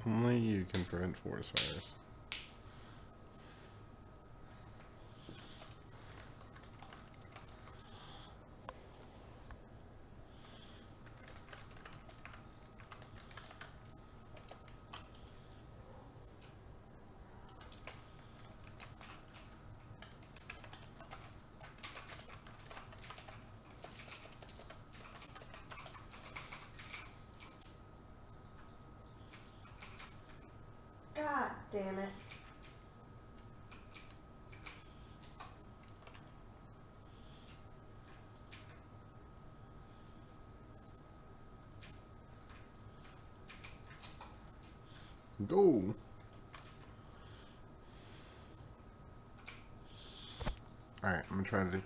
Only you can prevent forest fires. God damn it. Go! Alright, I'm gonna try to do.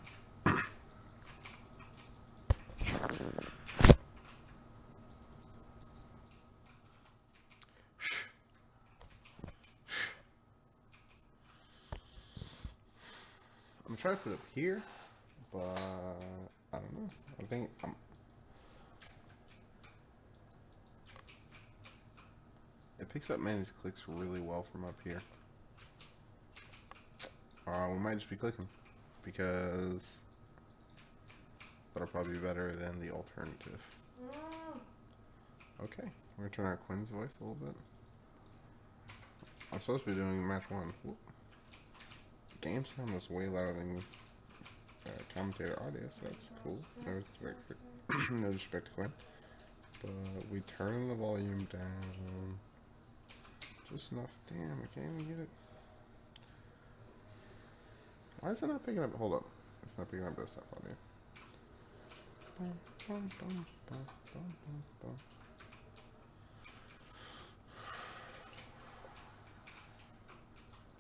I'm trying to put it up here, but I don't know. I think it picks up Manny's clicks really well from up here. We might just be clicking because that'll probably be better than the alternative. Okay, we're gonna turn out Quinn's voice a little bit. I'm supposed to be doing match one. Whoop. Game sound was way louder than commentator audio, so that's cool. No respect to Quinn. But we turn the volume down just enough. Damn, I can't even get it. Why is it not picking up? Hold up. It's not picking up desktop audio.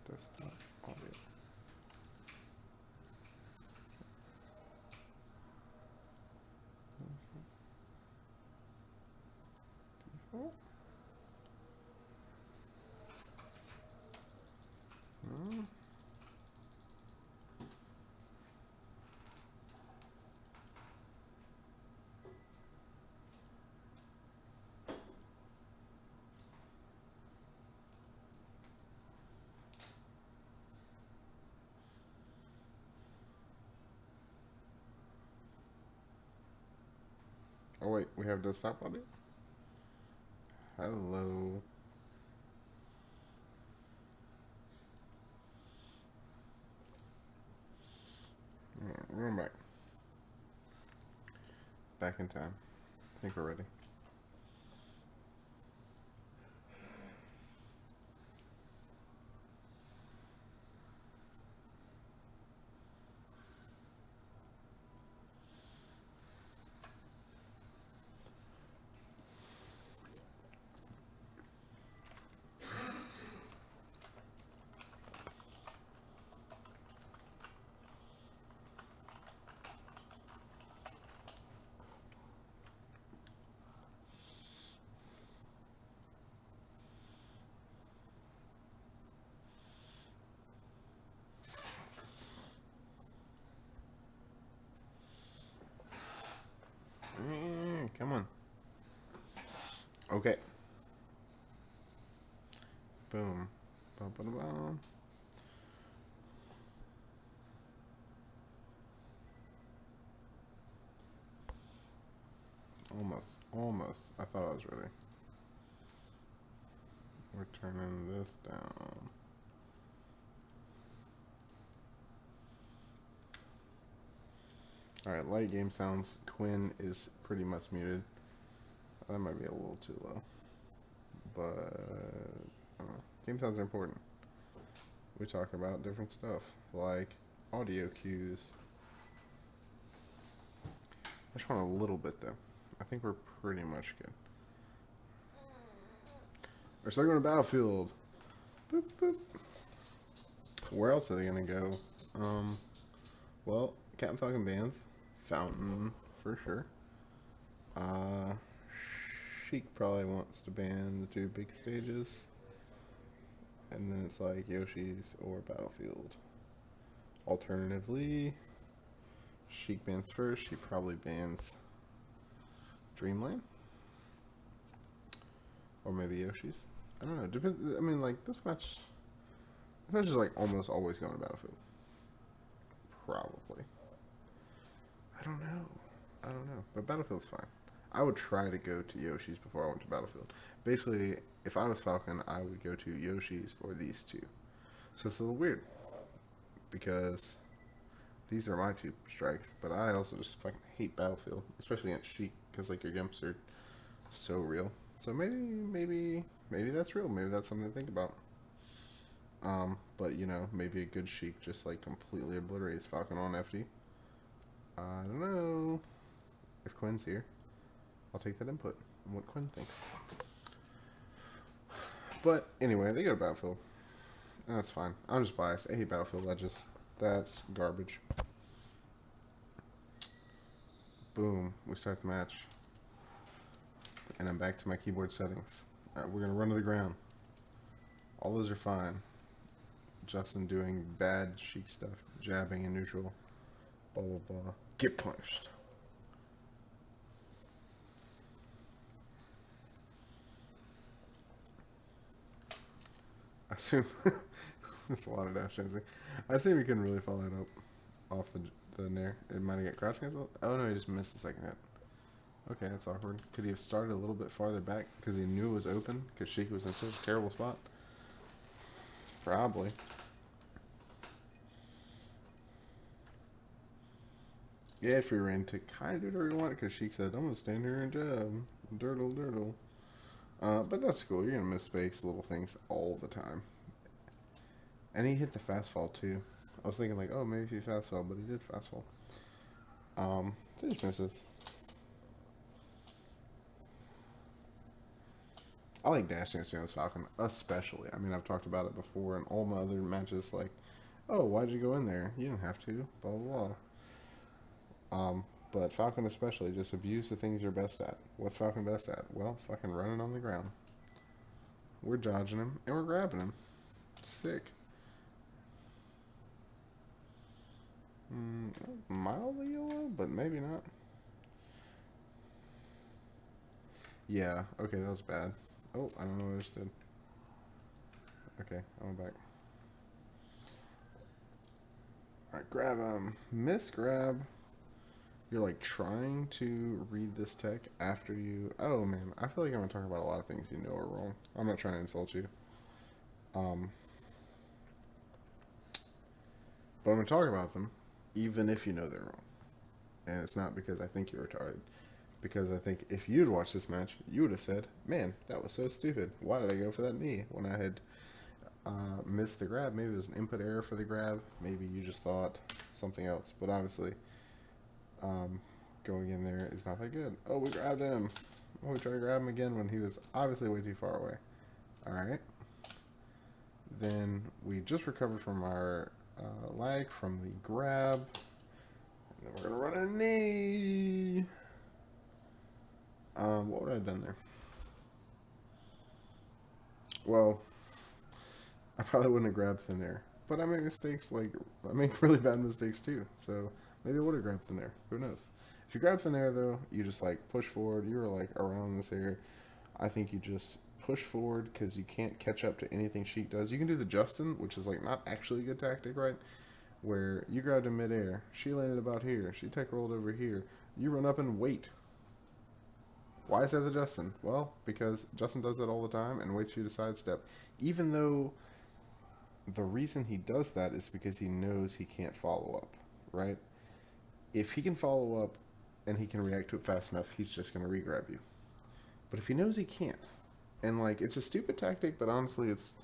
Desktop audio. Default? No. Oh wait, we have desktop audio? Hello. Alright, we're going back. Back in time. I think we're ready. Come on. Okay. Boom. Bum, bum, bum. Almost. I thought I was ready. We're turning this down. Alright, light game sounds. Quinn is pretty much muted. That might be a little too low. But, I don't know. Game sounds are important. We talk about different stuff, like audio cues. I just want a little bit, though. I think we're pretty much good. We're still going to Battlefield. Boop, boop. Where else are they going to go? Well, Captain Falcon Bands. Fountain, for sure. Sheik probably wants to ban the two big stages. And then it's like Yoshi's or Battlefield. Alternatively, Sheik bans first. She probably bans Dreamland. Or maybe Yoshi's. I don't know. I mean, like, this match is, like, almost always going to Battlefield. Probably. I don't know. I don't know. But Battlefield's fine. I would try to go to Yoshi's before I went to Battlefield. Basically, if I was Falcon, I would go to Yoshi's or these two. So it's a little weird. Because these are my two strikes. But I also just fucking hate Battlefield. Especially against Sheik. Because, like, your gimps are so real. So maybe that's real. Maybe that's something to think about. But, you know, maybe a good Sheik just, like, completely obliterates Falcon on FD. I don't know. If Quinn's here, I'll take that input on what Quinn thinks. But anyway, they go to Battlefield. And that's fine. I'm just biased. I hate Battlefield Legends. That's garbage. Boom. We start the match. And I'm back to my keyboard settings. Alright, we're going to run to the ground. All those are fine. Justin doing bad Sheik stuff. Jabbing in neutral. Blah, blah, blah. Get punished. I assume that's a lot of dash dancing. I assume he couldn't really follow it up off the nair. It might have got crouch cancel. Oh no, he just missed the second hit. Okay, that's awkward. Could he have started a little bit farther back because he knew it was open? Because Sheik was in such a terrible spot. Probably. Yeah, free reign to kind of do whatever you want because Sheik said, I'm going to stand here and jab. Dirtle, dirtle. But that's cool. You're going to miss space, little things all the time. And he hit the fast fall too. I was thinking like, oh, maybe if he fast fall, but he did fast fall. So he just misses. I like dash dancing on this Falcon, especially. I mean, I've talked about it before in all my other matches, like, oh, why'd you go in there? You didn't have to, blah, blah, blah. But Falcon especially, just abuse the things you're best at. What's Falcon best at? Well, fucking running on the ground. We're dodging him, and we're grabbing him. Sick. Mildly yellow, but maybe not. Yeah, okay, that was bad. Oh, I don't know what I just did. Okay, I'm back. Alright, grab him. Miss grab. You're like trying to read this tech after you. Oh man, I feel like I'm gonna talk about a lot of things you know are wrong. I'm not trying to insult you. But I'm gonna talk about them, even if you know they're wrong. And it's not because I think you're retarded. Because I think if you'd watched this match, you would have said, man, that was so stupid. Why did I go for that knee when I had missed the grab? Maybe it was an input error for the grab. Maybe you just thought something else. But obviously, going in there is not that good. Oh, we grabbed him. Oh, we tried to grab him again when he was obviously way too far away. Alright. Then we just recovered from our lag from the grab. And then we're going to run a knee. What would I have done there? Well, I probably wouldn't have grabbed thin air. But I make mistakes, like, I make really bad mistakes too. So maybe I would have grabbed thin air. Who knows? If you grab thin air though, you just like push forward. You were like around this area. I think you just push forward because you can't catch up to anything Sheik does. You can do the Justin, which is like not actually a good tactic, right? Where you grabbed in midair. She landed about here. She tech rolled over here. You run up and wait. Why is that the Justin? Well, because Justin does that all the time and waits for you to sidestep. Even though the reason he does that is because he knows he can't follow up, right? If he can follow up and he can react to it fast enough, he's just going to re-grab you. But if he knows he can't, and like, it's a stupid tactic, but honestly, it's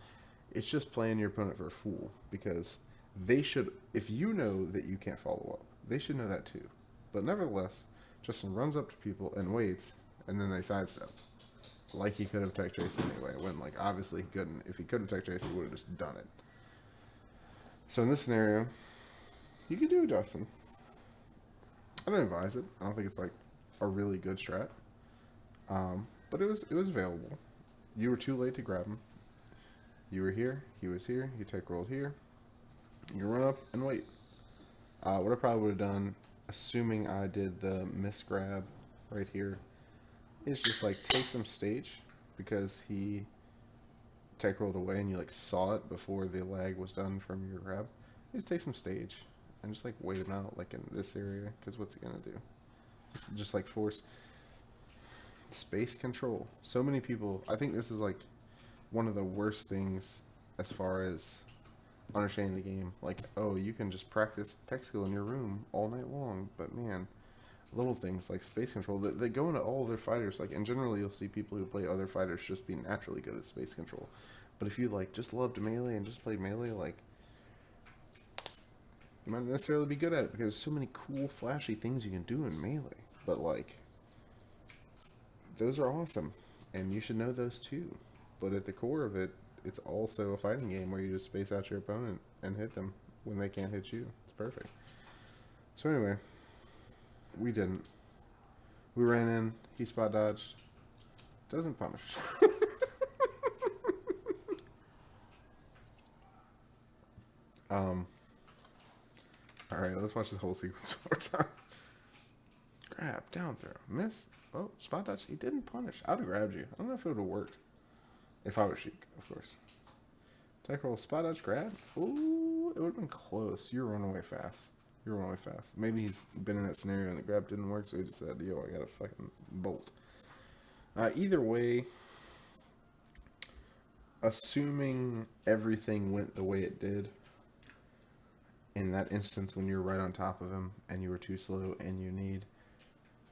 just playing your opponent for a fool, because they should, if you know that you can't follow up, they should know that too. But nevertheless, Justin runs up to people and waits, and then they sidestep. Like he could have tech chased anyway, when like obviously he couldn't. If he could have tech chased, he would have just done it. So in this scenario, you could do a Justin. I don't advise it. I don't think it's like a really good strat. But it was available. You were too late to grab him. You were here, he was here, he tech rolled here. You run up and wait. What I probably would have done, assuming I did the miss grab right here, is just like take some stage, because he tech rolled away and you like saw it before the lag was done from your grab, you just take some stage and just like wait him out like in this area, because what's he gonna do? Just like force space control. So many people, I think this is like one of the worst things as far as understanding the game. Like, oh, you can just practice tech skill in your room all night long, but man, little things like space control that go into all their fighters. Like, and generally you'll see people who play other fighters just be naturally good at space control. But if you like just loved melee and just played melee, like you might not necessarily be good at it because there's so many cool, flashy things you can do in melee. But like, those are awesome, and you should know those too. But at the core of it, it's also a fighting game where you just space out your opponent and hit them when they can't hit you. It's perfect. So anyway, we didn't. We ran in. He spot dodged. Doesn't punish. Alright, let's watch this whole sequence one more time. Grab, down throw, miss. Oh, spot dodge. He didn't punish. I'd have grabbed you. I don't know if it would have worked. If I was Sheik, of course. Tech roll, spot dodge, grab. Ooh, it would have been close. You were running away fast. You were running away fast. Maybe he's been in that scenario and the grab didn't work, so he just said, yo, I gotta fucking bolt. Either way, assuming everything went the way it did, in that instance when you're right on top of him and you were too slow and you need,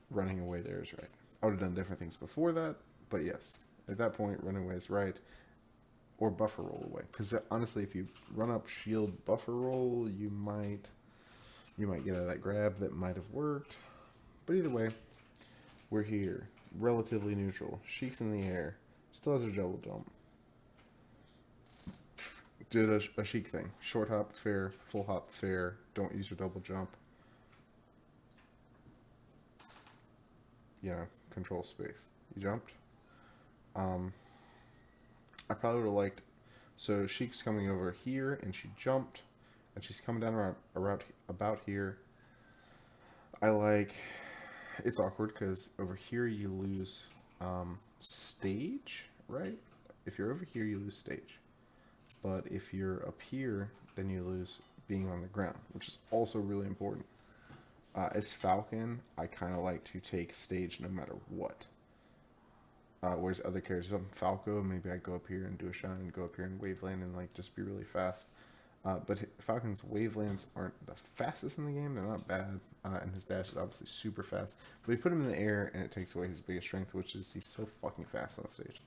running away there is right. I would have done different things before that, but yes, at that point, running away is right. Or buffer roll away. Because honestly, if you run up shield buffer roll, you might get out of that grab that might have worked. But either way, we're here. Relatively neutral. Sheik's in the air. Still has a double jump. Did a Sheik thing. Short hop, fair. Full hop, fair. Don't use your double jump. Yeah, control space. You jumped. I probably would have liked. So Sheik's coming over here, and she jumped, and she's coming down around about here. I like. It's awkward because over here you lose stage, right? If you're over here, you lose stage, but if you're up here, then you lose being on the ground, which is also really important. As Falcon, I kind of like to take stage no matter what. Whereas other characters, I'm Falco, maybe I go up here and do a shine and go up here and waveland and like just be really fast. But Falcon's wavelands aren't the fastest in the game. They're not bad, and his dash is obviously super fast. But you put him in the air and it takes away his biggest strength, which is he's so fucking fast on stage.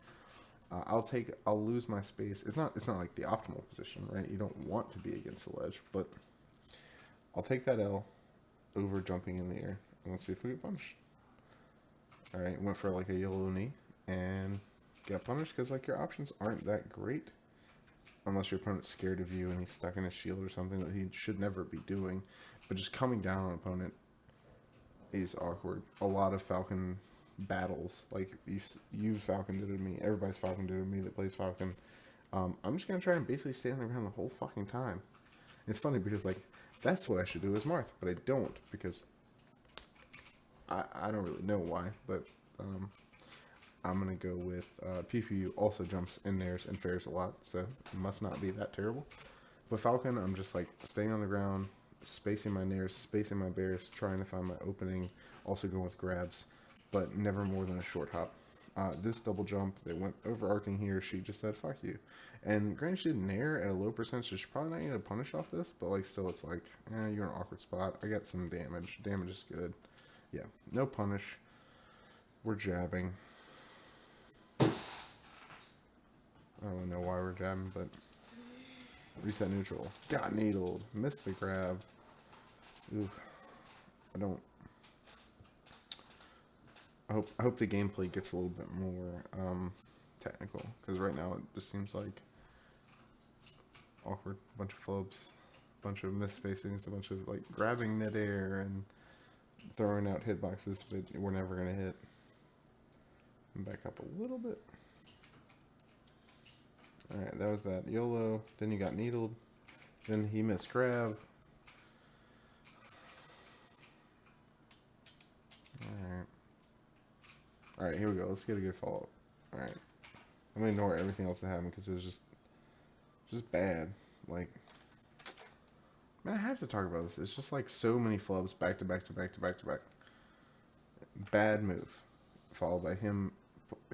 I'll lose my space. It's not like the optimal position, right? You don't want to be against the ledge, but I'll take that L over jumping in the air. And let's see if we get punished. All right, went for like a yellow knee and got punished because like your options aren't that great. Unless your opponent's scared of you and he's stuck in a shield or something that he should never be doing. But just coming down on an opponent is awkward. A lot of Falcon battles, like you Falcon did it to me, everybody's Falcon did it to me that plays Falcon. I'm just going to try and basically stay on the ground the whole fucking time. It's funny because like that's what I should do as Marth, but I don't because I don't really know why, but I'm going to go with PPU also jumps in theirs and fares a lot, so it must not be that terrible. With Falcon, I'm just like staying on the ground, spacing my nairs, spacing my bears, trying to find my opening, also going with grabs, but never more than a short hop. This double jump that went overarching here, she just said, fuck you. And granted, she did nair at a low percentage, so she's probably not going to punish off this, but like still it's like, you're in an awkward spot. I got some damage. Damage is good. Yeah, no punish. We're jabbing. I don't really know why we're jabbing, but reset neutral. Got needled. Missed the grab. Ooh. I hope the gameplay gets a little bit more technical, because right now it just seems like awkward. Bunch of flubs, bunch of missed spacings, a bunch of like grabbing midair and throwing out hitboxes that we're never gonna hit. And back up a little bit. Alright, that was that YOLO. Then you got needled. Then he missed grab. Alright. Alright, here we go. Let's get a good follow-up. Alright. I'm gonna ignore everything else that happened because it was just bad. Like, man, I have to talk about this. It's just like so many flubs back to back to back to back to back. Bad move, followed by him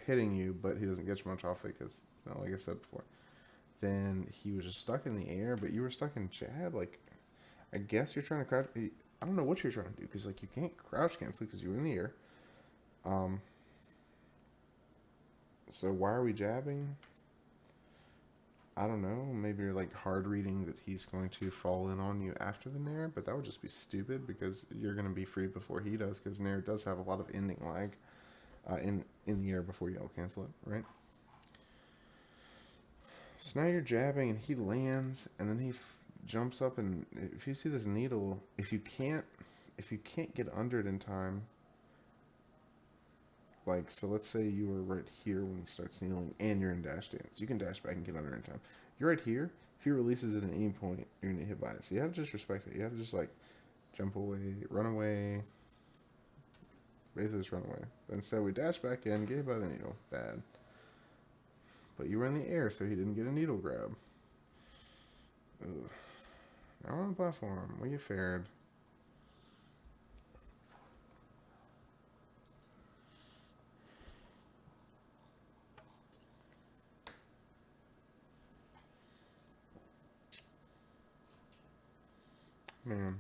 hitting you, but he doesn't get you much off it because, you know, like I said before. Then he was just stuck in the air, but you were stuck in jab. Like, I guess you're trying to crouch. I don't know what you're trying to do because like you can't crouch cancel because you were in the air. So why are we jabbing? I don't know. Maybe you're like hard reading that he's going to fall in on you after the nair, but that would just be stupid because you're going to be free before he does because nair does have a lot of ending lag in the air before you cancel it, right? So now you're jabbing and he lands and then he jumps up, and if you see this needle, if you can't get under it in time, like, so let's say you were right here when he starts kneeling and you're in dash dance. You can dash back and get under in time. You're right here. If he releases it at any point, you're going to get hit by it. So you have to just respect it. You have to just, like, jump away, run away. Basically just run away. But instead we dash back in, get hit by the needle. Bad. But you were in the air, so he didn't get a needle grab. Ugh. Now on the platform, we get fared. Man.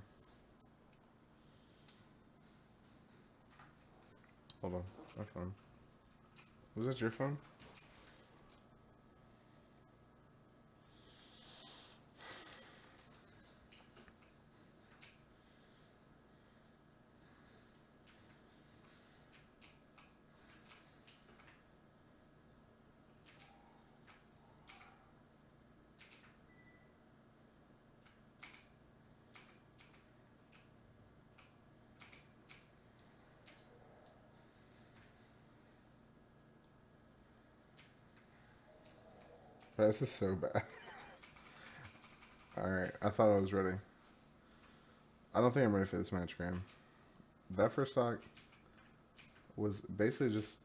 Hold on. My phone. Was that your phone? This is so bad. Alright, I thought I was ready. I don't think I'm ready for this match, Graham. That first stock was basically just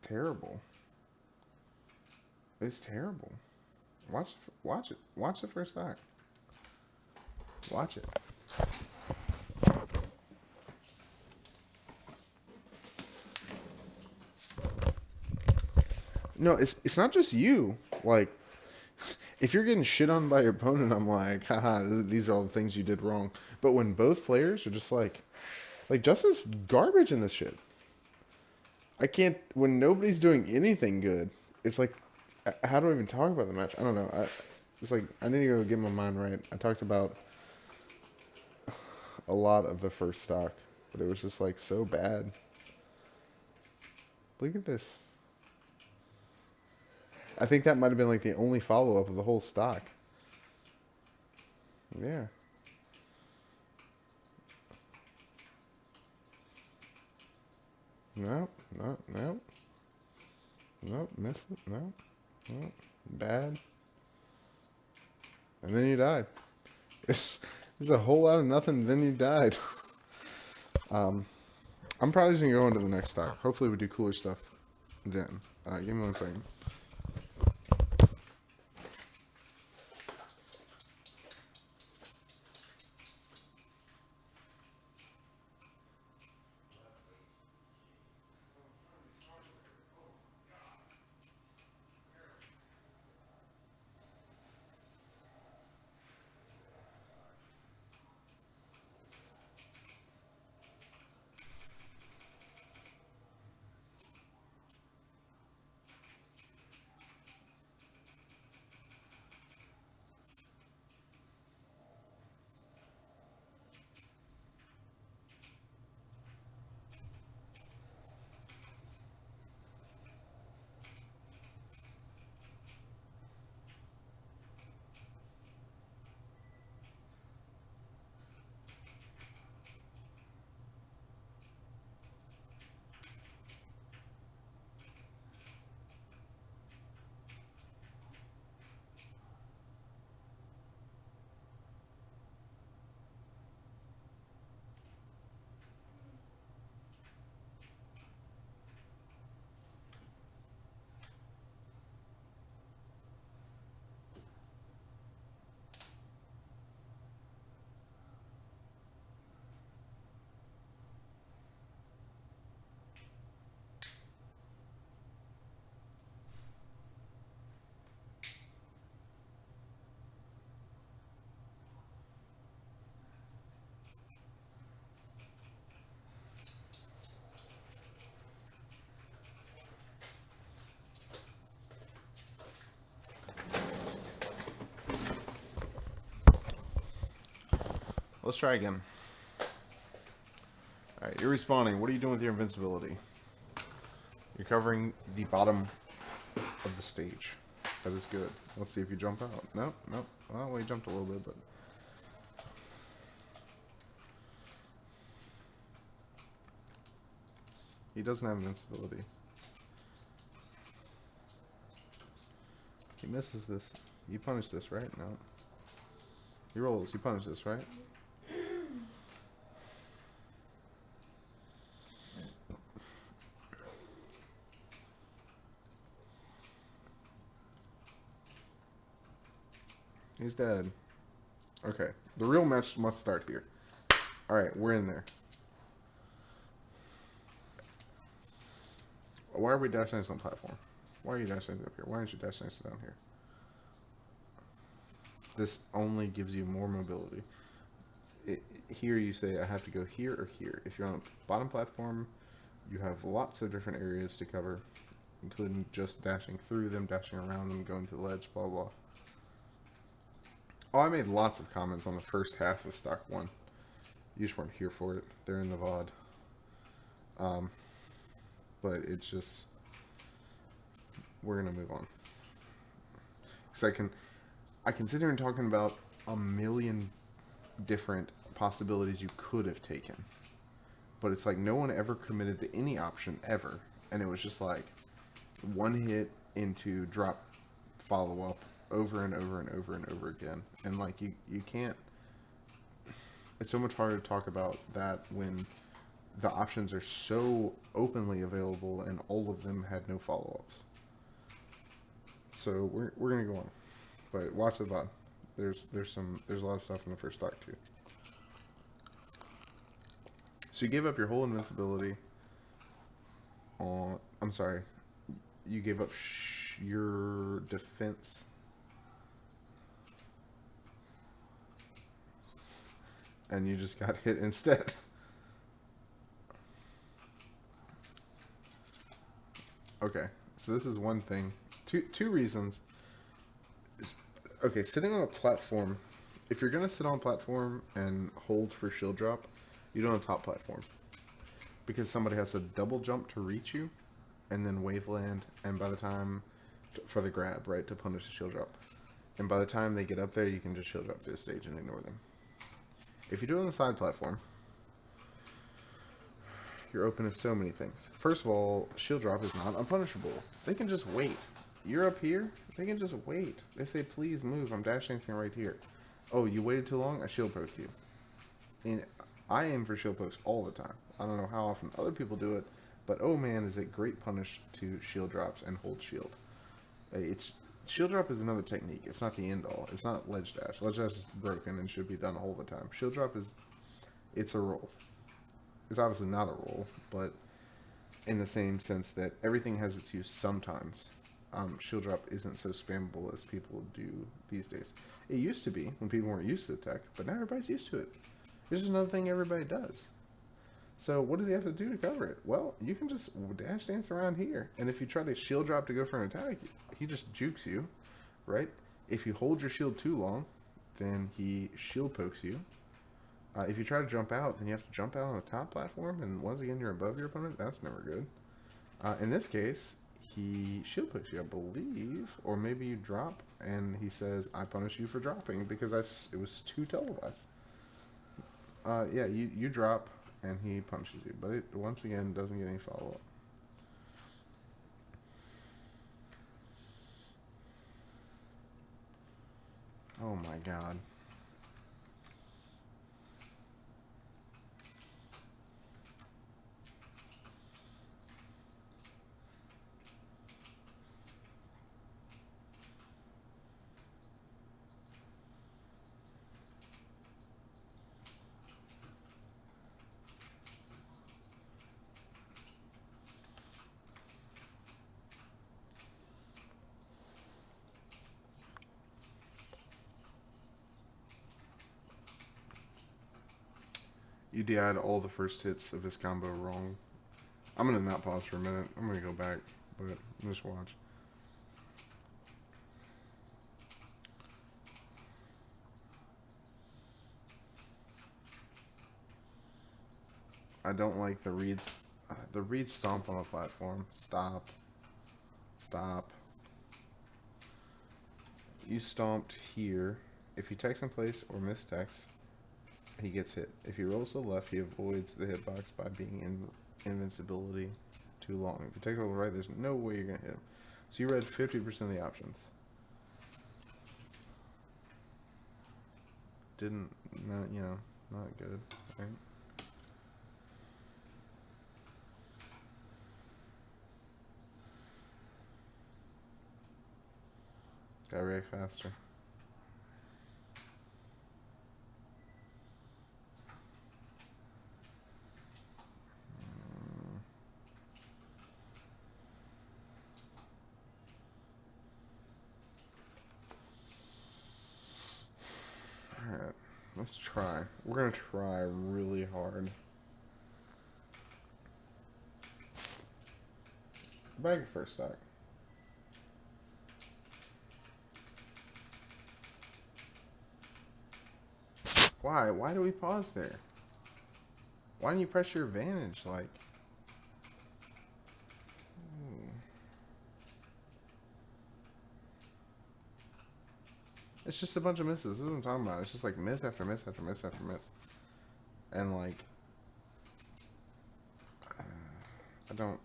terrible. It's terrible. Watch it. Watch the first stock. Watch it. No, it's not just you. Like, if you're getting shit on by your opponent, I'm like, haha, these are all the things you did wrong. But when both players are just like Justin's garbage in this shit. I can't, when nobody's doing anything good, it's like, how do I even talk about the match? I don't know. It's like, I need to go get my mind right. I talked about a lot of the first stock, but it was just like so bad. Look at this. I think that might have been like the only follow-up of the whole stock. Yeah. Nope. Miss it. Nope. Bad. And then you died. It's a whole lot of nothing, and then you died. I'm probably just going to go into the next stock. Hopefully we do cooler stuff then. Give me 1 second. Let's try again. Alright, you're respawning. What are you doing with your invincibility? You're covering the bottom of the stage. That is good. Let's see if you jump out. Nope, nope. Well, you jumped a little bit, but... He doesn't have invincibility. He misses this. You punish this, right? No. He rolls. You punish this, right? He's dead. Okay. The real match must start here. Alright, we're in there. Why are we dash dancing on platform? Why are you dash dancing up here? Why aren't you dash dancing down here? This only gives you more mobility. Here you say, I have to go here or here. If you're on the bottom platform, you have lots of different areas to cover, including just dashing through them, dashing around them, going to the ledge, blah, blah. Oh, I made lots of comments on the first half of Stock 1. You just weren't here for it. They're in the VOD. But it's just... We're going to move on. Because I can sit here and talking about a million different possibilities you could have taken. But it's like no one ever committed to any option ever. And it was just like one hit into drop follow-up over and over and over and over again. And like you can't... It's so much harder to talk about that when the options are so openly available and all of them had no follow-ups. So we're gonna go on. But watch the VOD. There's a lot of stuff in the first stock too. So you gave up your whole invincibility on... I'm sorry. You gave up your defense. And you just got hit instead. Okay, so this is one thing. Two reasons. Okay, sitting on a platform. If you're gonna sit on a platform and hold for shield drop, you don't have top platform. Because somebody has to double jump to reach you, and then wave land, and by the time... for the grab, right, to punish the shield drop. And by the time they get up there, you can just shield drop through the stage and ignore them. If you do it on the side platform, you're open to so many things. First of all, shield drop is not unpunishable. They can just wait. You're up here, they can just wait. They say, please move, I'm dash dancing right here. Oh, you waited too long? I shield poked you. And I aim for shield pokes all the time. I don't know how often other people do it, but oh man, is it great punish to shield drops and hold shield. Shield drop is another technique. It's not the end all. It's not ledge dash. Ledge dash is broken and should be done all the time. Shield drop it's a roll. It's obviously not a roll, but in the same sense that everything has its use sometimes. Shield drop isn't so spammable as people do these days. It used to be when people weren't used to the tech, but now everybody's used to it. It's just another thing everybody does. So what does he have to do to cover it? Well, you can just dash dance around here. And if you try to shield drop to go for an attack, he just jukes you, right? If you hold your shield too long, then he shield pokes you. If you try to jump out, then you have to jump out on the top platform, and once again, you're above your opponent. That's never good. In this case, he shield pokes you, I believe, or maybe you drop, and he says, I punish you for dropping, because it was too televised. Yeah, you drop, and he punches you, but it, once again, doesn't get any follow-up. Oh my god. You DI'd all the first hits of his combo wrong. I'm gonna not pause for a minute. I'm gonna go back, but just watch. I don't like the read stomp on the platform. Stop. Stop. You stomped here. If you text in place or miss text, he gets hit. If he rolls to the left, he avoids the hitbox by being in invincibility too long. If you take it to the right, there's no way you're gonna hit him. So you read 50% of the options. Not good, right? Gotta react faster. Alright, let's try. We're gonna try really hard. Bag your first stack. Why? Why do we pause there? Why don't you press your advantage? Like, it's just a bunch of misses. This is what I'm talking about. It's just like miss after miss after miss after miss. And like, I don't.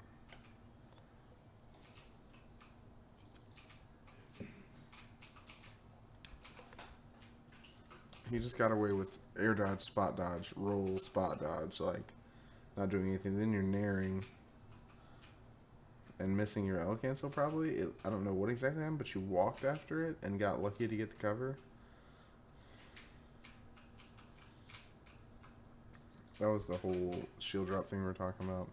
He just got away with air dodge, spot dodge, roll, spot dodge, like not doing anything. Then you're naring and missing your L cancel probably. I don't know what exactly happened, but you walked after it and got lucky to get the cover. That was the whole shield drop thing we were talking about.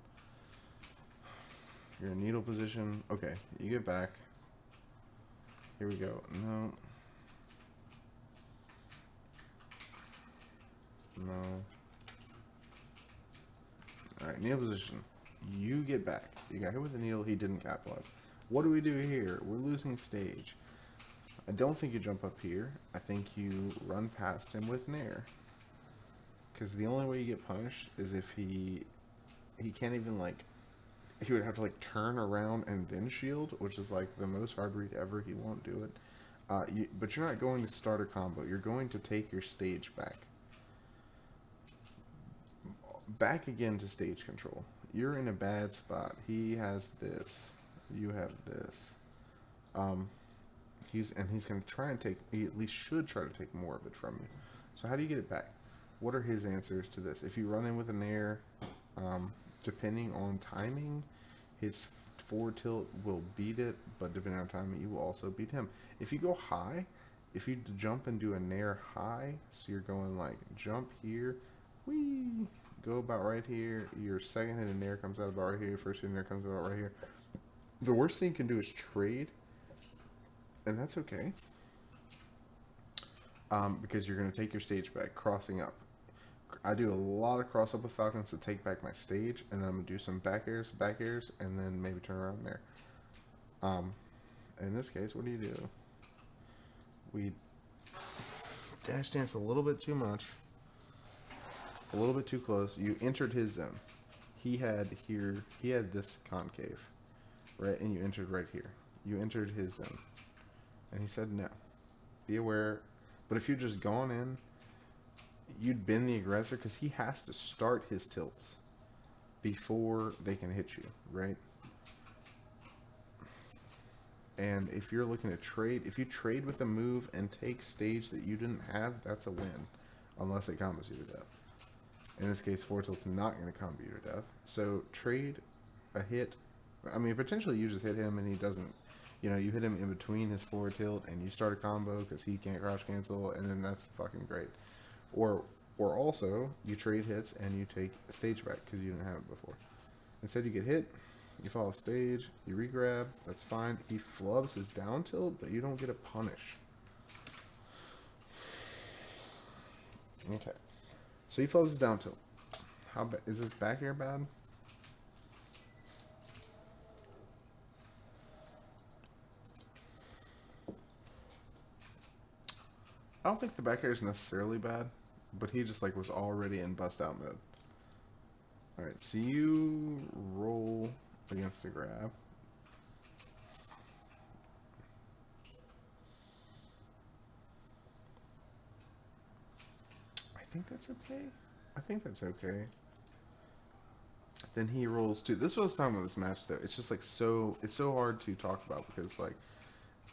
You're in needle position. Okay, you get back. Here we go. No. No. Alright, needle position. You get back. You got hit with the needle. He didn't capitalize. What do we do here? We're losing stage. I don't think you jump up here. I think you run past him with nair. Because the only way you get punished is if he can't even, like, he would have to, like, turn around and then shield, which is, like, the most hard read ever. He won't do it. But you're not going to start a combo. You're going to take your stage back. Back again to stage control. You're in a bad spot. He has this. You have this. He's going to try and take, he at least should try to take more of it from you. So how do you get it back? What are his answers to this? If you run in with an air, depending on timing, his forward tilt will beat it, but depending on timing, you will also beat him. If you go high, if you jump and do a nair high, so you're going like jump here, whee, go about right here, your second hit in nair comes out about right here, your first hit in nair comes out right here. The worst thing you can do is trade, and that's okay. Because you're going to take your stage back, crossing up. I do a lot of cross up with Falcons to take back my stage, and then I'm going to do some back airs, and then maybe turn around there. In this case, what do? We dash dance a little bit too much, a little bit too close. You entered his zone. He had this concave, right, and you entered right here. You entered his zone, and he said no. Be aware. But if you'd just gone in, you'd been the aggressor, because he has to start his tilts before they can hit you, right? And if you're looking to trade, if you trade with a move and take stage that you didn't have, that's a win, unless it combos you to death. In this case, forward tilt's not going to combo you to death. So trade a hit. I mean, potentially you just hit him and he doesn't. You know, you hit him in between his forward tilt and you start a combo because he can't crouch cancel, and then that's fucking great. Or also, you trade hits and you take a stage back because you didn't have it before. Instead, you get hit, you follow stage, you regrab, that's fine. He flubs his down tilt, but you don't get a punish. Okay. So he flubs his down tilt. How bad is this back air bad? I don't think the back air is necessarily bad, but he just like was already in bust out mode. Alright, so you roll against a grab. I think that's okay. I think that's okay. Then he rolls two. This was talking about this match though. It's just like it's so hard to talk about because like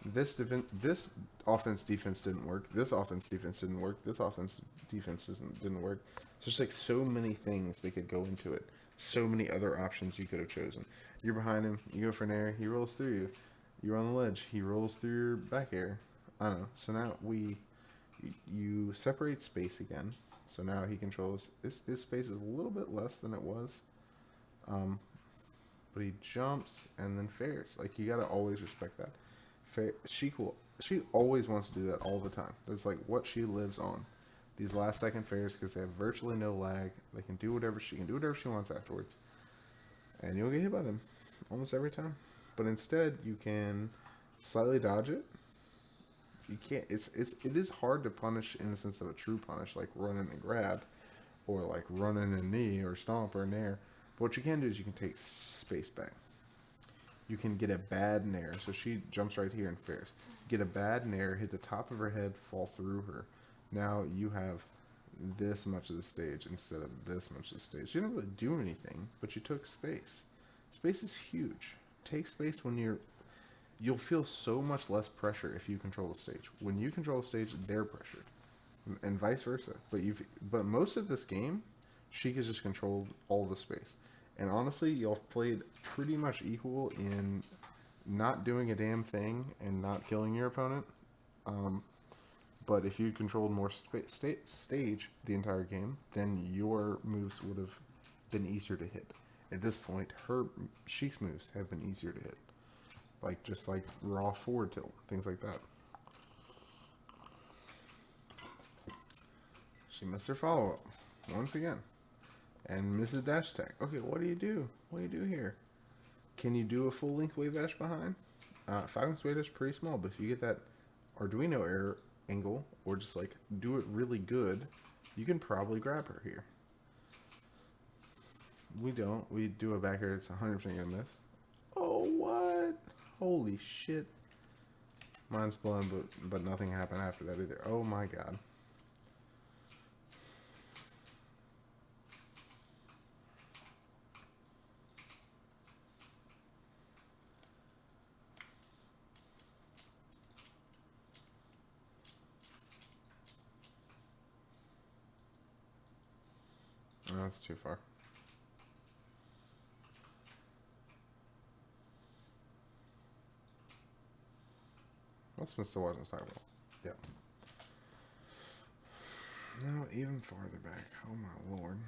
this offense defense didn't work. This offense defense didn't work. This offense defense didn't work. It's just like so many things they could go into it. So many other options you could have chosen. You're behind him. You go for an air. He rolls through you. You're on the ledge. He rolls through your back air. I don't know. So now you separate space again. So now he controls his space is a little bit less than it was. But he jumps and then fares. Like you gotta always respect that. She always wants to do that all the time. That's like what she lives on. These last second fares because they have virtually no lag. They can do whatever she wants afterwards, and you'll get hit by them almost every time. But instead, you can slightly dodge it. You can't. It is hard to punish in the sense of a true punish, like running and grab, or like running a knee or stomp or an air. But what you can do is you can take space back. You can get a bad nair. So she jumps right here and fares. Get a bad nair, hit the top of her head, fall through her. Now you have this much of the stage instead of this much of the stage. You didn't really do anything, but you took space. Space is huge. Take space when you'll feel so much less pressure if you control the stage. When you control the stage, they're pressured. And vice versa. But most of this game, Sheikah's just controlled all the space. And honestly, y'all played pretty much equal in not doing a damn thing and not killing your opponent. But if you controlled more stage the entire game, then your moves would have been easier to hit. At this point, Sheik's moves have been easier to hit. Just like raw forward tilt, things like that. She missed her follow-up once again. And misses dash attack. Okay, what do you do? What do you do here? Can you do a full length wave dash behind? 5 wave dash is pretty small, but if you get that Arduino air angle, or just like do it really good, you can probably grab her here. We don't. We do a back air, it's 100% gonna miss. Oh, what? Holy shit. Mine's blown, but nothing happened after that either. Oh my god. No, that's too far. Let's miss the Washington sidewall. Yep. No, even farther back. Oh my lord.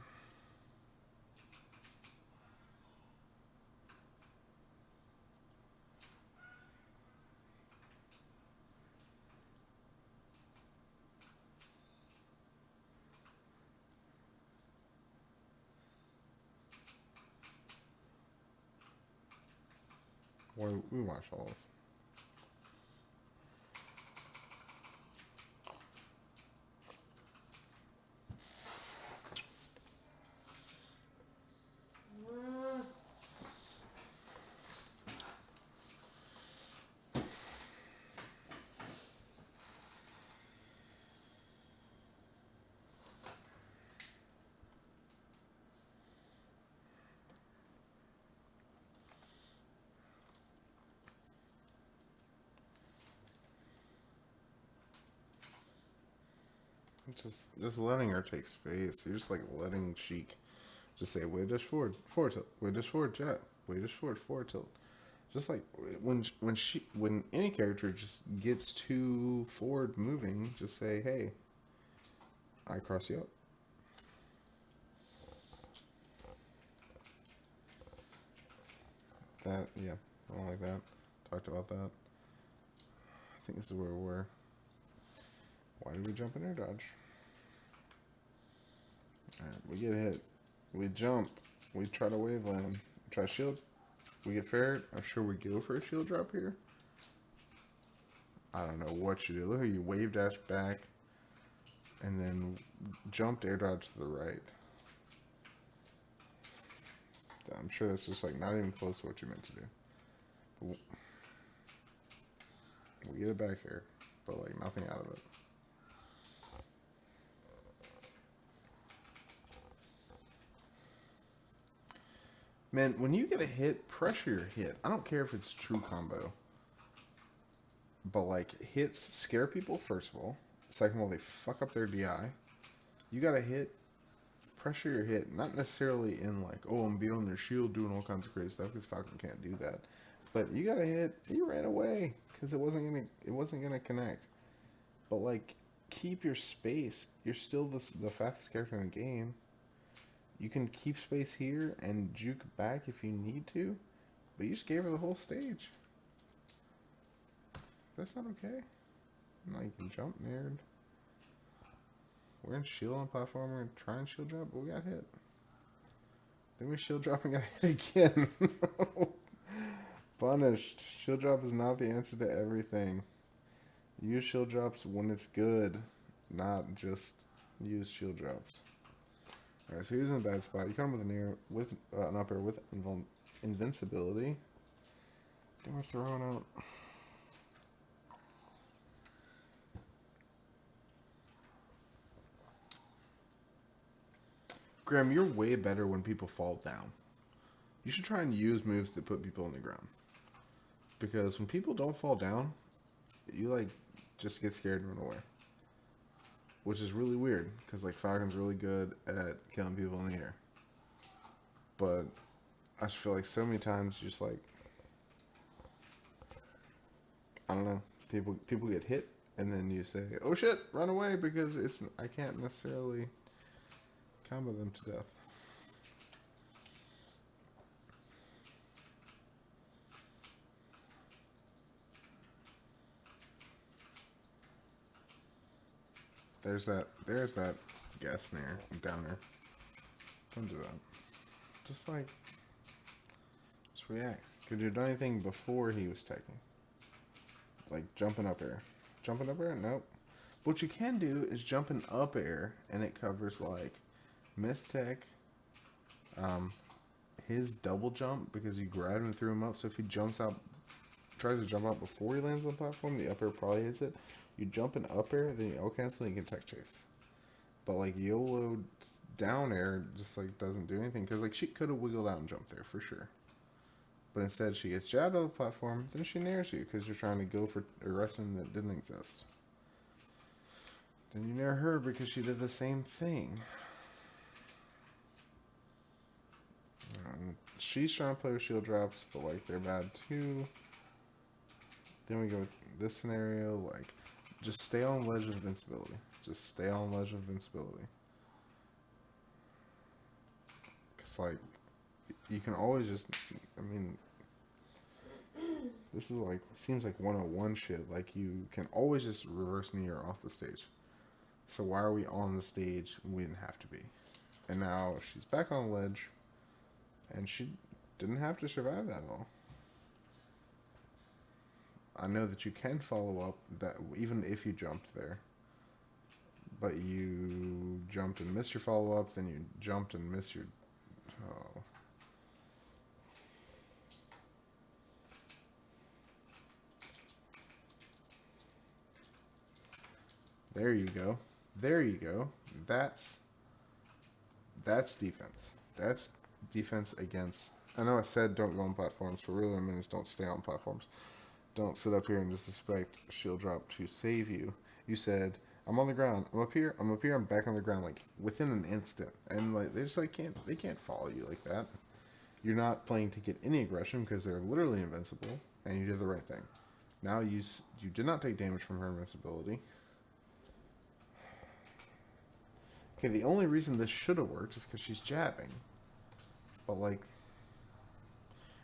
Boy, we watch all this. Just letting her take space. You're just like letting Sheik just say wave dash forward, forward tilt, wave dash forward jet, wave dash forward, forward tilt. Just like when any character just gets too forward moving, just say, hey, I cross you up. That, yeah, I don't like that. Talked about that. I think this is where we were. Why did we jump in air dodge? Alright, we get hit. We jump. We try to wave land. We try shield. We get fared. I'm sure we go for a shield drop here. I don't know what you do. Look how you wave dash back and then jumped air dodge to the right. I'm sure that's just like not even close to what you meant to do. But we'll get it back here, but like nothing out of it. Man, when you get a hit, pressure your hit. I don't care if it's true combo. But like hits scare people, first of all. Second of all, they fuck up their DI. You got a hit, pressure your hit. Not necessarily in like, oh, I'm beyond their shield doing all kinds of crazy stuff, because Falcon can't do that. But you got a hit, you ran away because it wasn't gonna connect. But like, keep your space. You're still the fastest character in the game. You can keep space here and juke back if you need to, but you just gave her the whole stage. That's not okay. Now you can jump, nerd. We're in shield on platform. We're gonna try and shield drop, but we got hit. Then we shield drop and got hit again. Punished. Shield drop is not the answer to everything. Use shield drops when it's good, not just use shield drops. Alright, so he's in a bad spot. You come with an up air with invincibility. Then we're throwing out. Graham, you're way better when people fall down. You should try and use moves that put people on the ground. Because when people don't fall down, you like just get scared and run away. Which is really weird, because like Falcon's really good at killing people in the air. But I just feel like so many times just like, I don't know, people get hit and then you say, oh shit, run away, because I can't necessarily combo them to death. There's that gas snare down there. Don't do that. Just react. Could you have done anything before he was taking? Like jumping up air. Jumping up air? Nope. What you can do is jump in up air, and it covers like mistech, his double jump, because you grabbed him and threw him up. So if he tries to jump out before he lands on the platform, the up air probably hits it. You jump in up air, then you L cancel, and you can tech chase. But like YOLO down air just like doesn't do anything, because like she could have wiggled out and jumped there for sure. But instead she gets jabbed on the platform, then she nares you because you're trying to go for a wrestling that didn't exist. Then you nair her because she did the same thing. She's trying to play with shield drops, but like they're bad too. Then we go with this scenario, like just stay on ledge of invincibility. Just stay on ledge of invincibility. Cause like you can always just, I mean, this is like, seems like 101 shit. Like you can always just reverse knee her off the stage. So why are we on the stage? We didn't have to be. And now she's back on the ledge, and she didn't have to survive that at all. I know that you can follow up that even if you jumped there, but you jumped and missed your follow up, then you jumped and missed your. Oh. There you go. There you go. That's defense. That's defense against. I know I said don't go on platforms, but really I mean is don't stay on platforms. Don't sit up here and just expect shield drop to save you. You said, I'm on the ground, I'm up here, I'm back on the ground, like within an instant. And like they just like can't follow you like that. You're not playing to get any aggression because they're literally invincible, and you did the right thing. Now you did not take damage from her invincibility. Okay, the only reason this should have worked is because she's jabbing. But like,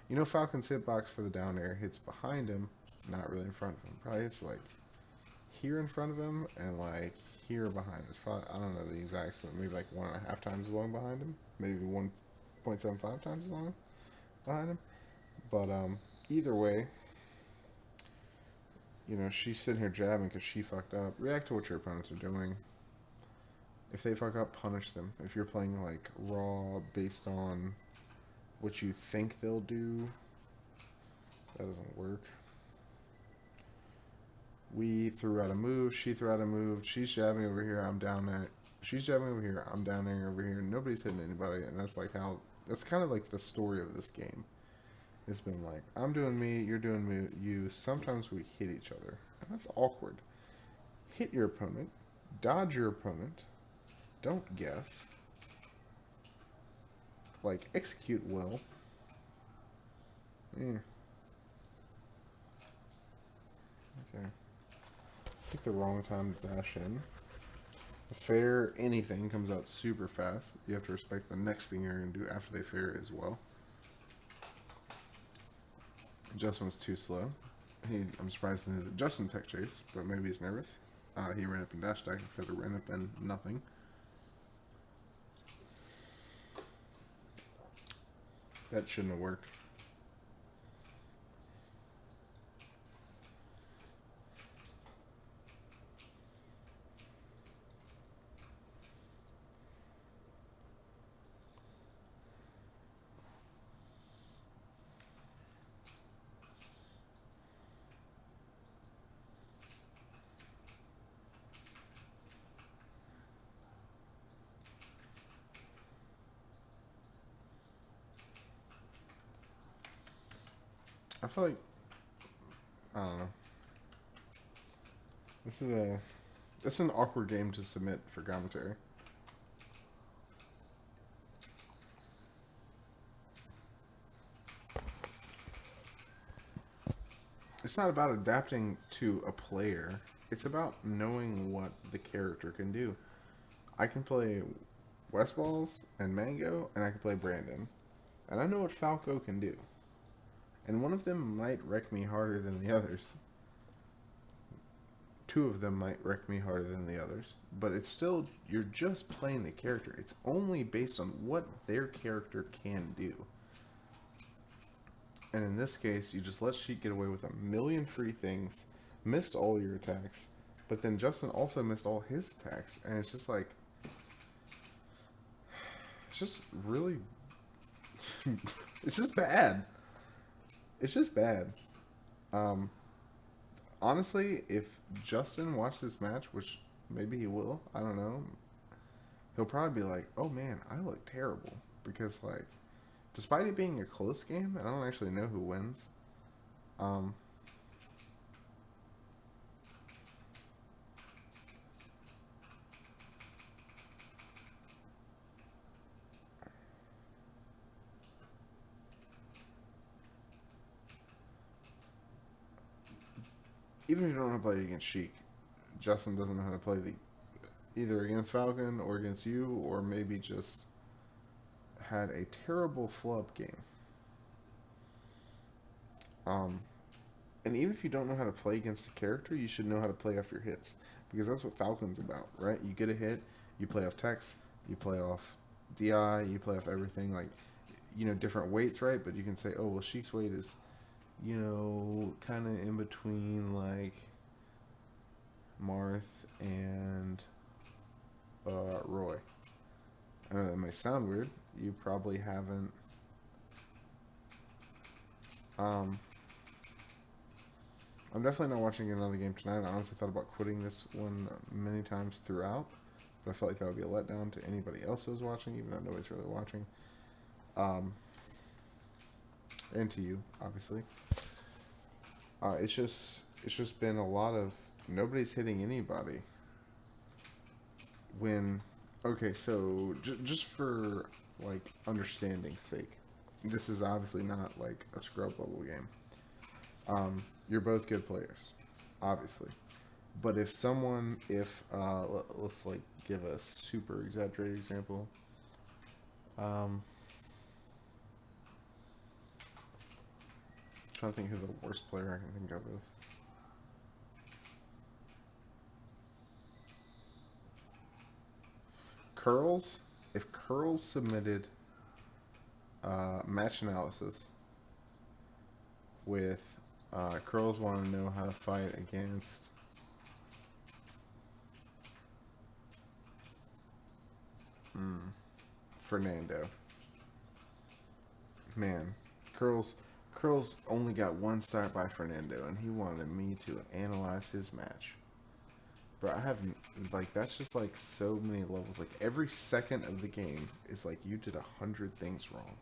you know, Falcon's hitbox for the down air hits behind him, not really in front of him. Probably hits like here in front of him and like here behind. It's probably, I don't know the exacts, but maybe like 1.5 times as long behind him. Maybe 1.75 times as long behind him. But either way, you know, she's sitting here jabbing because she fucked up. React to what your opponents are doing. If they fuck up, punish them. If you're playing like raw based on what you think they'll do. That doesn't work. We threw out a move. She threw out a move. She's jabbing over here. I'm down there. She's jabbing over here. I'm down there over here. Nobody's hitting anybody, and that's like how. That's kind of like the story of this game. It's been like, I'm doing me, you're doing me, you. Sometimes we hit each other, and that's awkward. Hit your opponent. Dodge your opponent. Don't guess. Like, execute well. Okay. Pick the wrong time to dash in. Fair anything comes out super fast. You have to respect the next thing you're going to do after they fair as well. Justin was too slow. I'm surprised he did Justin tech chase, but maybe he's nervous. He ran up and dash attack instead of ran up and nothing. That shouldn't have worked. I feel like, I don't know. This is an awkward game to submit for commentary. It's not about adapting to a player. It's about knowing what the character can do. I can play Westballs and Mango, and I can play Brandon. And I know what Falco can do. And one of them might wreck me harder than the others. Two of them might wreck me harder than the others. But it's still, you're just playing the character. It's only based on what their character can do. And in this case, you just let Sheik get away with a million free things, missed all your attacks, but then Justin also missed all his attacks. And it's just like, it's just really, it's just bad. It's just bad. Honestly, if Justin watched this match, which maybe he will, I don't know, he'll probably be like, oh man, I look terrible. Because, like, despite it being a close game, and I don't actually know who wins, even if you don't know how to play against Sheik, Justin doesn't know how to play either against Falcon or against you, or maybe just had a terrible flub game. And even if you don't know how to play against a character, you should know how to play off your hits, because that's what Falcon's about, right? You get a hit, you play off text, you play off DI, you play off everything, like, you know, different weights, right? But you can say, oh, well, Sheik's weight is, you know, kind of in between, like, Marth and Roy. I know that may sound weird. You probably haven't. I'm definitely not watching another game tonight. I honestly thought about quitting this one many times throughout, but I felt like that would be a letdown to anybody else who was watching, even though nobody's really watching. And to you, obviously. It's just been a lot of nobody's hitting anybody. When, okay, so just for, like, understanding's sake, this is obviously not like a scrub level game. You're both good players, obviously. But let's like give a super exaggerated example. Trying to think who the worst player I can think of is. Curls. If Curls submitted match analysis with Curls want to know how to fight against Fernando. Man, Curls Curls only got one start by Fernando, and he wanted me to analyze his match. Bro, I have like that's just like so many levels. Like every second of the game is like you did 100 things wrong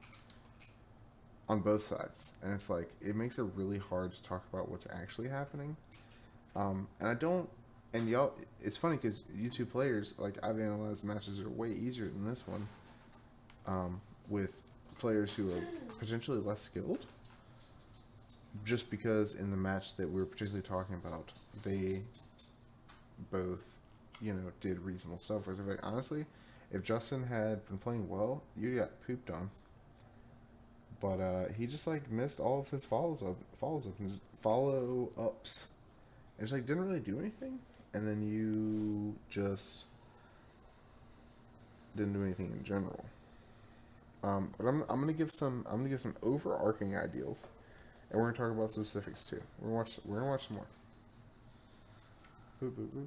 on both sides, and it's like it makes it really hard to talk about what's actually happening. And I don't, and y'all, it's funny because you two players, like I've analyzed matches that are way easier than this one, with players who are potentially less skilled. Just because in the match that we were particularly talking about, they both, did reasonable stuff. Whereas, like, honestly, if Justin had been playing well, you got pooped on. But he just like missed all of his follow ups. And just like didn't really do anything. And then you just didn't do anything in general. But I'm gonna give some overarching ideals, and we're gonna talk about specifics too. We're gonna watch some more. Boop, boop, boop.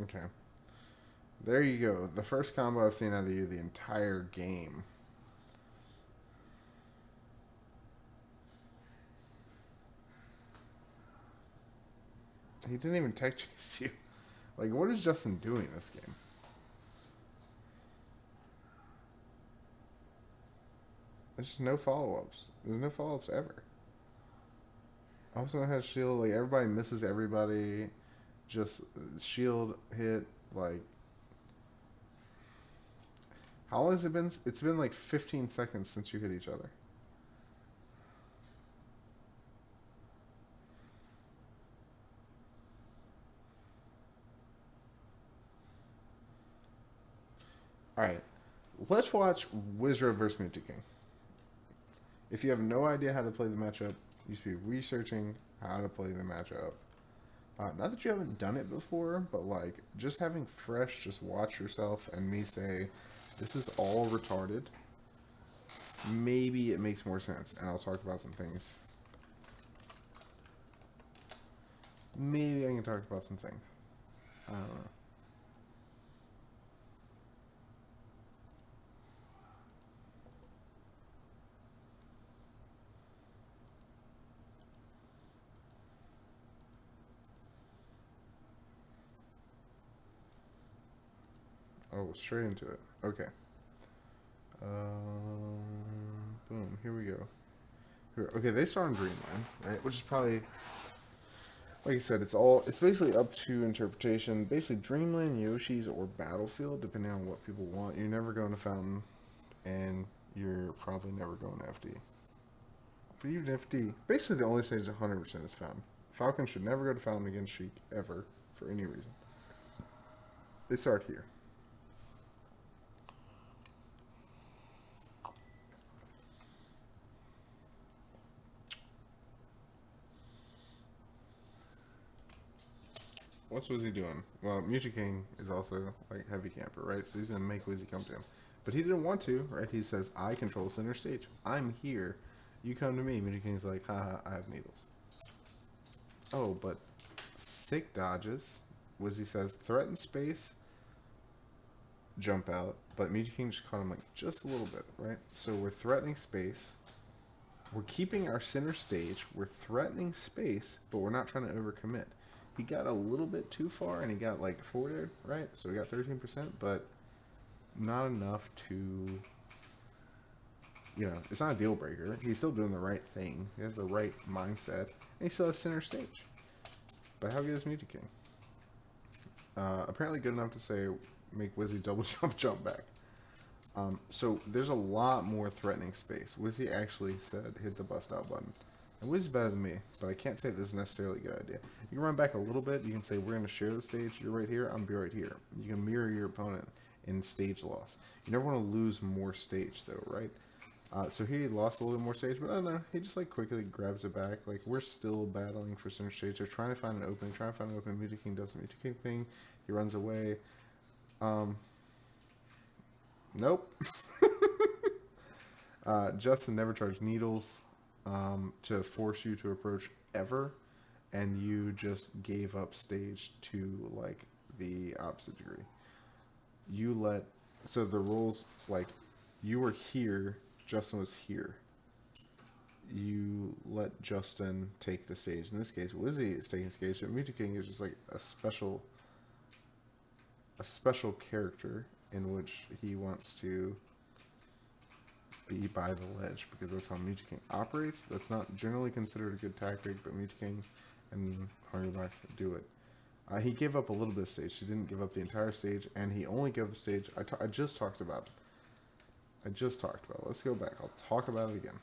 Okay. There you go. The first combo I've seen out of you the entire game. He didn't even tech chase you. Like, what is Justin doing this game? There's just no follow ups. There's no follow ups ever. Also, has shield. Like everybody misses everybody. Just shield hit. Like, how long has it been? It's been like 15 seconds since you hit each other. All right, let's watch Wizard versus Minty King. If you have no idea how to play the matchup, you should be researching how to play the matchup. Not that you haven't done it before, but like just having fresh, just watch yourself and me say, this is all retarded. Maybe it makes more sense, and I'll talk about some things. Maybe I can talk about some things. I don't know. Oh, straight into it. Okay. Boom. Here we go. Okay, they start on Dreamland, right? Which is probably, like I said, it's basically up to interpretation. Basically, Dreamland, Yoshi's, or Battlefield, depending on what people want. You're never going to Fountain, and you're probably never going to FD. But even FD, basically the only stage 100% is Fountain. Falcon should never go to Fountain against Sheik, ever, for any reason. They start here. What's Wizzy doing? Well, Mewtwo King is also like heavy camper, right? So he's gonna make Wizzy come to him, but he didn't want to, right? He says, "I control center stage. I'm here. You come to me." Mewtwo King's like, "Haha, I have needles." Oh, but sick dodges. Wizzy says, "Threaten space, jump out," but Mewtwo King just caught him like just a little bit, right? So we're threatening space. We're keeping our center stage. We're threatening space, but we're not trying to overcommit. He got a little bit too far, and he got like forwarded, right? So we got 13%, but not enough to, it's not a deal breaker. He's still doing the right thing. He has the right mindset, and he still has center stage. But how good is Mewtwo King? Apparently good enough to say make Wizzy double jump back. So there's a lot more threatening space. Wizzy actually said hit the bust out button. And Wiz is better than me, but I can't say this is necessarily a good idea. You can run back a little bit. You can say, we're going to share the stage. You're right here. I'm be right here. You can mirror your opponent in stage loss. You never want to lose more stage, though, right? So he lost a little bit more stage, but I don't know. He just like quickly grabs it back. Like we're still battling for center stage. They're trying to find an opening. Trying to find an opening. Muta King does the Muta King thing. He runs away. Nope. Justin never charged needles to force you to approach ever, and you just gave up stage to like the opposite degree. You let so the rules like you were here, Justin was here. You let Justin take the stage. In this case, Wizzy is taking the stage, but Muta King is just like a special character in which he wants to be by the ledge because that's how Muta King operates. That's not generally considered a good tactic, but Muta King and Hungrybox do it. He gave up a little bit of stage. He didn't give up the entire stage, and he only gave up stage. I just talked about it. Let's go back. I'll talk about it again.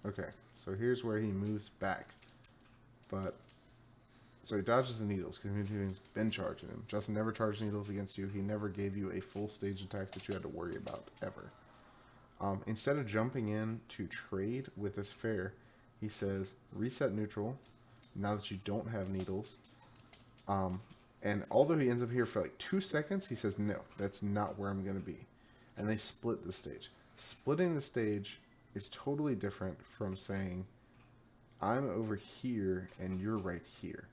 Okay, so here's where he moves back. So he dodges the needles because Muta King's been charging him. Justin never charged needles against you. He never gave you a full stage attack that you had to worry about, ever. Instead of jumping in to trade with this fair, he says, reset neutral, now that you don't have needles. And although he ends up here for like 2 seconds, he says, no, that's not where I'm going to be. And they split the stage. Splitting the stage is totally different from saying, I'm over here and you're right here.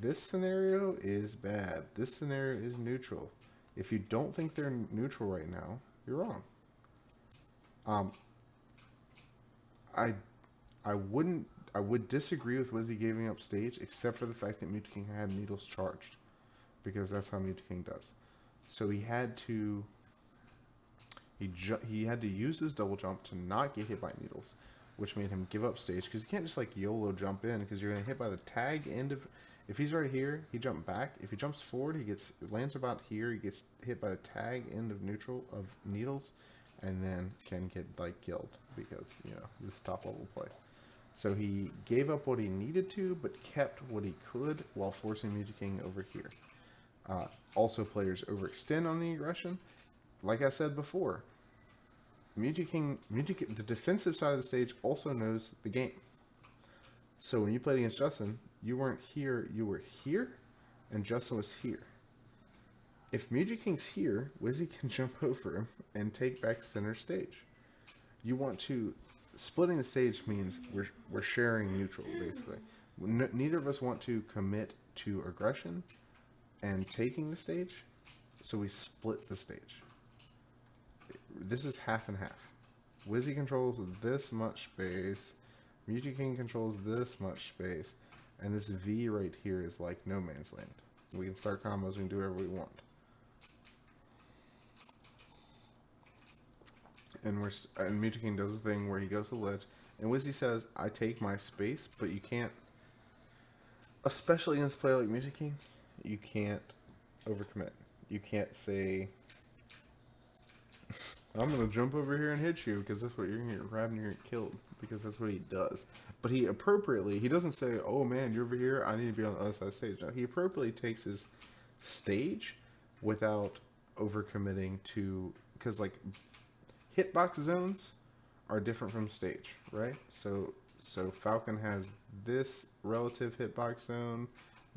This scenario is bad. This scenario is neutral. If you don't think they're neutral right now, you're wrong. I would disagree with Wizzy giving up stage, except for the fact that Muta King had needles charged, because that's how Muta King does. So he had to use his double jump to not get hit by needles, which made him give up stage, because you can't just like YOLO jump in, because you're going to hit by the tag end of. If he's right here, he jumps back. If he jumps forward, lands about here. He gets hit by the tag end of needles, and then can get like killed because this is top level play. So he gave up what he needed to, but kept what he could while forcing Muta King over here. Also, players overextend on the aggression. Like I said before, Muta King, the defensive side of the stage also knows the game. So when you played against Justin, you weren't here, you were here, and Justin was here. If Muta King's here, Wizzy can jump over him and take back center stage. Splitting the stage means we're sharing neutral, basically. Neither of us want to commit to aggression and taking the stage, so we split the stage. This is half and half. Wizzy controls this much space, Muta King controls this much space, and this V right here is like no man's land. We can start combos, we can do whatever we want. And Muta King does the thing where he goes to the ledge, and Wizzy says, I take my space, but you can't, especially against a player like Muta King, you can't overcommit. You can't say, I'm going to jump over here and hit you, because that's what you're going to get grabbed and you're going to get killed, because that's what he does. But he doesn't say, oh man, you're over here, I need to be on the other side of the stage. No, he appropriately takes his stage without overcommitting to, because like, hitbox zones are different from stage, right? So Falcon has this relative hitbox zone,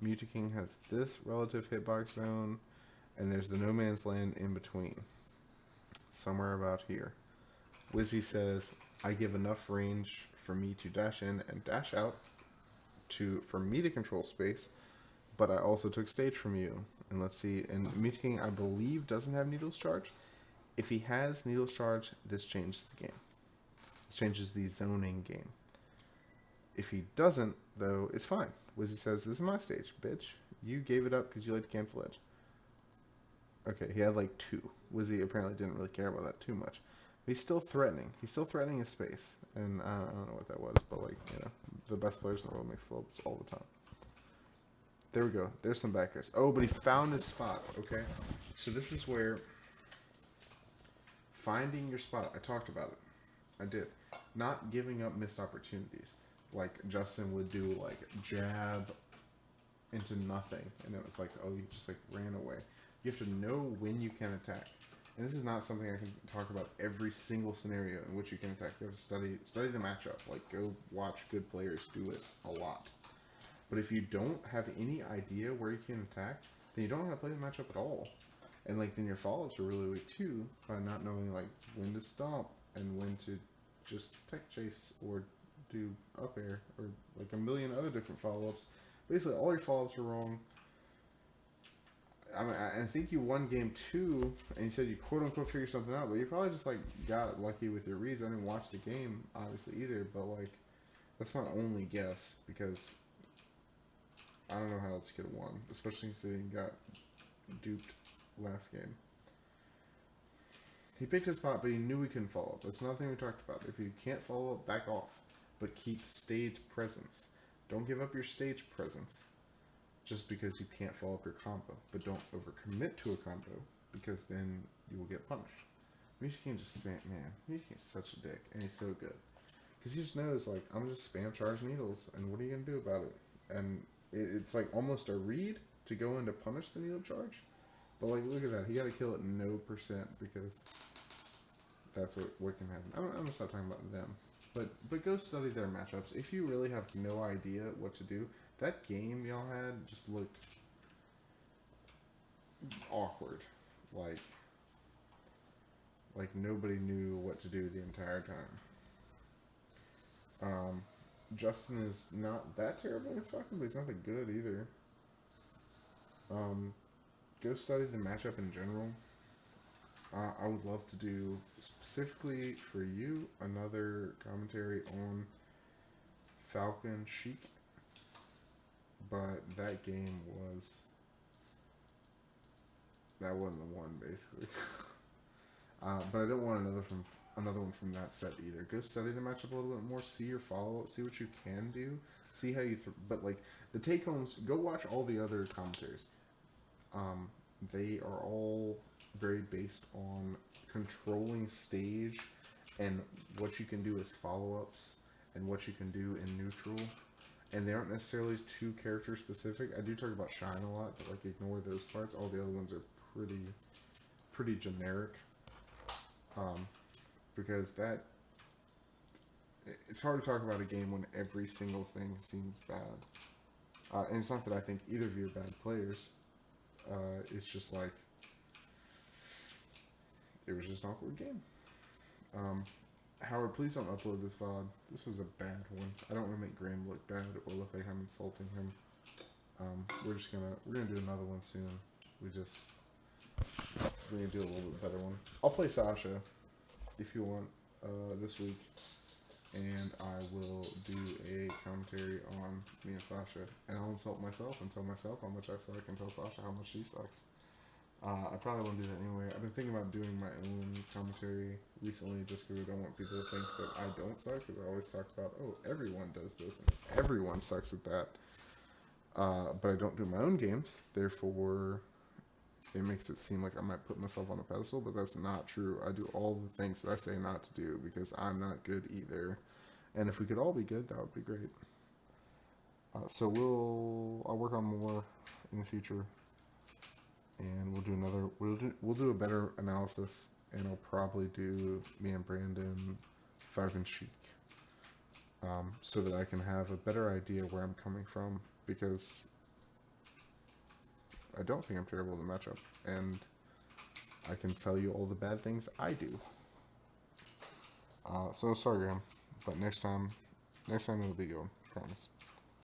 Muta King has this relative hitbox zone, and there's the no man's land in between, somewhere about here. Wizzy says, I give enough range for me to dash in and dash out for me to control space, but I also took stage from you. And let's see, and Muta King, I believe, doesn't have needles charged. If he has needles charged, this changes the game. This changes the zoning game. If he doesn't, though, it's fine. Wizzy says, this is my stage, bitch. You gave it up because you like to camp the ledge. Okay, he had like 2. Wizzy apparently didn't really care about that too much. But he's still threatening. He's still threatening his space. And I don't know what that was, but like, the best players in the world make flops all the time. There we go. There's some backers. Oh, but he found his spot, okay? So this is where finding your spot, I talked about it. I did. Not giving up missed opportunities. Like Justin would do like jab into nothing. And it was like, oh, you just like ran away. You have to know when you can attack. And this is not something I can talk about every single scenario in which you can attack. You have to study the matchup. Like, go watch good players do it a lot. But if you don't have any idea where you can attack, then you don't know how to play the matchup at all. And like then your follow-ups are really weak too by not knowing like when to stomp and when to just tech chase or do up air or like a million other different follow-ups. Basically, all your follow-ups are wrong. I mean, I think you won game 2, and you said you quote unquote figured something out, but you probably just like got lucky with your reads. I didn't watch the game obviously either, but like that's not only guess because I don't know how else you could have won, especially considering you got duped last game. He picked his spot, but he knew he couldn't follow up. That's another thing we talked about. If you can't follow up, back off, but keep stage presence. Don't give up your stage presence just because you can't follow up your combo, but don't overcommit to a combo because then you will get punished. Misha can't just spam, man. Misha is such a dick, and he's so good because he just knows like I'm just spam charge needles, and what are you gonna do about it? And it's like almost a read to go in to punish the needle charge, but like look at that, he got to kill it no percent because that's what can happen. I'm gonna stop talking about them, but go study their matchups if you really have no idea what to do. That game y'all had just looked awkward, like nobody knew what to do the entire time. Justin is not that terrible against Falcon, but he's not that good either. Go study the matchup in general. I would love to do specifically for you another commentary on Falcon Sheik, but that game wasn't the one basically. But I don't want another one from that set either. Go study the matchup a little bit more, see your follow up, see what you can do, see how you. But like the take homes, go watch all the other commentaries. They are all very based on controlling stage and what you can do as follow ups and what you can do in neutral. And they aren't necessarily too character specific. I do talk about Shine a lot, but like ignore those parts. All the other ones are pretty generic. Because it's hard to talk about a game when every single thing seems bad. And it's not that I think either of you are bad players. It's just like it was just an awkward game. Howard, please don't upload this VOD. This was a bad one. I don't want to make Graham look bad or look like I'm insulting him. We're gonna do another one soon. We're gonna do a little bit better one. I'll play Sasha if you want this week, and I will do a commentary on me and Sasha, and I'll insult myself and tell myself how much I suck and tell Sasha how much she sucks. I probably won't do that anyway. I've been thinking about doing my own commentary recently just because I don't want people to think that I don't suck, because I always talk about, oh, everyone does this and everyone sucks at that. But I don't do my own games, therefore it makes it seem like I might put myself on a pedestal, but that's not true. I do all the things that I say not to do because I'm not good either. And if we could all be good, that would be great. So I'll work on more in the future, and we'll do a better analysis, and I'll probably do me and Brandon Falcon Sheik, so that I can have a better idea where I'm coming from, because I don't think I'm terrible in the matchup, and I can tell you all the bad things I do. So sorry, Graham, but next time it'll be good. Promise.